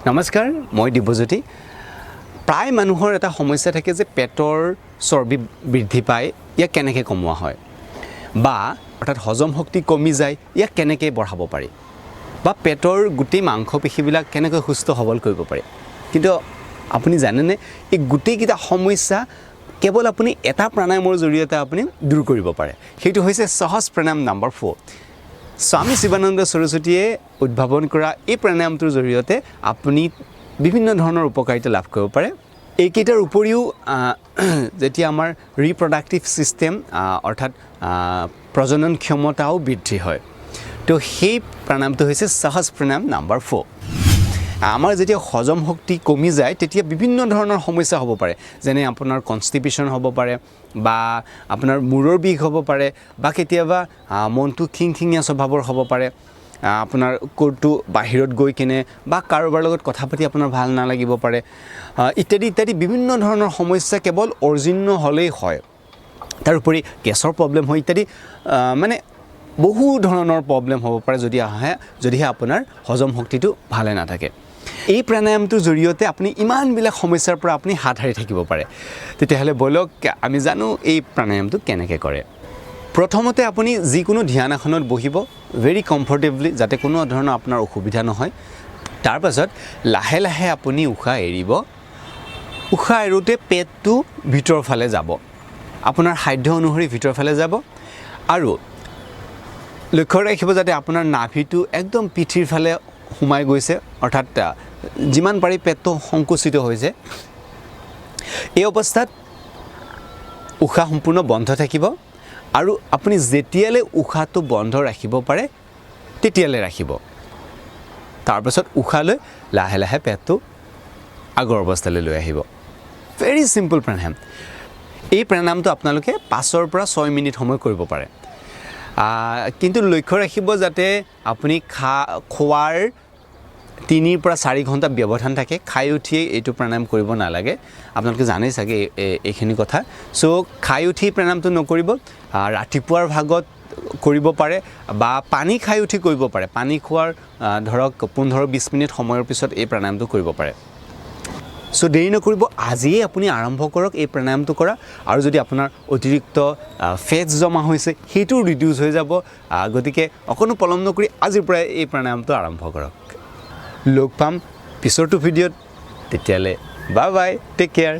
নমস্কাৰ মই দিব্য জ্যোতি প্ৰায় মানুহৰ এটা সমস্যা থাকে যে পেটৰ চৰ্বি বৃদ্ধি পায় ইয়া কেনেকৈ কমোৱা হয় বা অৰ্থাৎ হজম শক্তি কমি যায় ইয়া কেনেকৈ বঢ়াব পাৰি বা পেটৰ গোটেই মাংসপেশীবিলাক কেনেকৈ সুস্থ সবল কৰিব পাৰি কিন্তু আপুনি জানেনে এই গোটেইকেইটা সমস্যা কেৱল আপুনি এটা প্ৰাণায়ামৰ জৰিয়তে আপুনি দূৰ কৰিব পাৰে সেইটো হৈছে সহজ প্ৰণায়াম নম্বৰ 4 স্বামী শিৱানন্দ সৰস্বতীয়ে উদ্ভাৱন কৰা এই প্ৰণায়ামটোৰ জৰিয়তে আপুনি বিভিন্ন ধৰণৰ উপকাৰিতা লাভ কৰিব পাৰে এইকেইটাৰ উপৰিও যেতিয়া আমাৰ ৰিপ্ৰডাক্টিভ সিস্টেম অৰ্থাৎ প্ৰজনন ক্ষমতাও বৃদ্ধি হয় তো সেই প্ৰণায়ামটো হৈছে সহজ প্ৰণায়াম নম্বৰ 4 আমাৰ যেতিয়া হজম শক্তি কমি যায় তেতিয়া বিভিন্ন ধৰণৰ সমস্যা হ'ব পাৰে যেনে আপোনাৰ কনষ্টিপেশ্যন হ'ব পাৰে বা আপোনাৰ মূৰৰ বিষ হ'ব পাৰে বা কেতিয়াবা মনটো খিংখিঙীয়া স্বভাৱৰ হ'ব পাৰে আপোনাৰ কোৰটো বাহিৰত গৈ কিনে বা কাৰোবাৰ লগত কথা পাতি আপোনাৰ ভাল নালাগিব পাৰে ইত্যাদি ইত্যাদি বিভিন্ন ধৰণৰ সমস্যা কেৱল অৰিজিন হ'লেই হয় তাৰোপৰি গেছৰ প্ৰব্লেম হয় ইত্যাদি মানে বহু ধৰণৰ প্ৰব্লেম হ'ব পাৰে যদিহে আপোনাৰ হজম শক্তিটো ভালে নাথাকে এই প্ৰণায়ামটোৰ জৰিয়তে আপুনি ইমানবিলাক সমস্যাৰ পৰা আপুনি হাত সাৰি থাকিব পাৰে তেতিয়াহ'লে বলক আমি জানো এই প্ৰণায়ামটো কেনেকৈ কৰে প্ৰথমতে আপুনি যিকোনো ধ্যান আসনত বহিব ভেৰি কমফৰ্টেবলি যাতে কোনো ধৰণৰ আপোনাৰ অসুবিধা নহয় তাৰ পাছত লাহে লাহে আপুনি উশাহ এৰিব উশাহ এৰোতে পেটটো ভিতৰৰ ফালে যাব আপোনাৰ সাধ্য অনুসৰি ভিতৰৰ ফালে যাব আৰু লক্ষ্য ৰাখিব যাতে আপোনাৰ নাভিটো একদম পিঠিৰ ফালে সোমাই গৈছে অৰ্থাৎ যিমান পাৰি পেটটো সংকুচিত হৈছে এই অৱস্থাত উশাহ সম্পূৰ্ণ বন্ধ থাকিব আৰু আপুনি যেতিয়ালৈ উশাহটো বন্ধ ৰাখিব পাৰে তেতিয়ালৈ ৰাখিব তাৰপাছত উশাহ লৈ লাহে লাহে পেটটো আগৰ অৱস্থালৈ লৈ আহিব ভেৰি চিম্পল প্ৰাণায়াম এই প্ৰাণায়ামটো আপোনালোকে 5 পৰা 6 মিনিট সময় কৰিব পাৰে কিন্তু লক্ষ্য ৰাখিব যাতে আপুনি খোৱাৰ 3 পৰা 4 ঘণ্টা ব্যৱধান থাকে খাই উঠিয়ে এইটো প্ৰণায়াম কৰিব নালাগে আপোনালোকে জানে চাগে এইখিনি কথা সো খাই উঠি প্ৰণায়ামটো নকৰিব ৰাতিপুৱাৰ ভাগত কৰিব পাৰে বা পানী খাই উঠি কৰিব পাৰে পানী খোৱাৰ ধৰক 15-20 মিনিট সময়ৰ পিছত এই প্ৰণায়ামটো কৰিব পাৰে সো দেৰি নকৰিব আজিয়ে আপুনি আৰম্ভ কৰক এই প্ৰণায়ামটো কৰা আৰু যদি আপোনাৰ অতিৰিক্ত ফেটছ জমা হৈছে সেইটো ৰিডিউস হৈ যাব গতিকে অকনো পলম নকৰি আজিৰ পৰা এই প্ৰণায়ামটো আৰম্ভ কৰক লগ পাম পিছৰটো ভিডিঅ'ত তেতিয়ালে বাই বাই টেক কেয়াৰ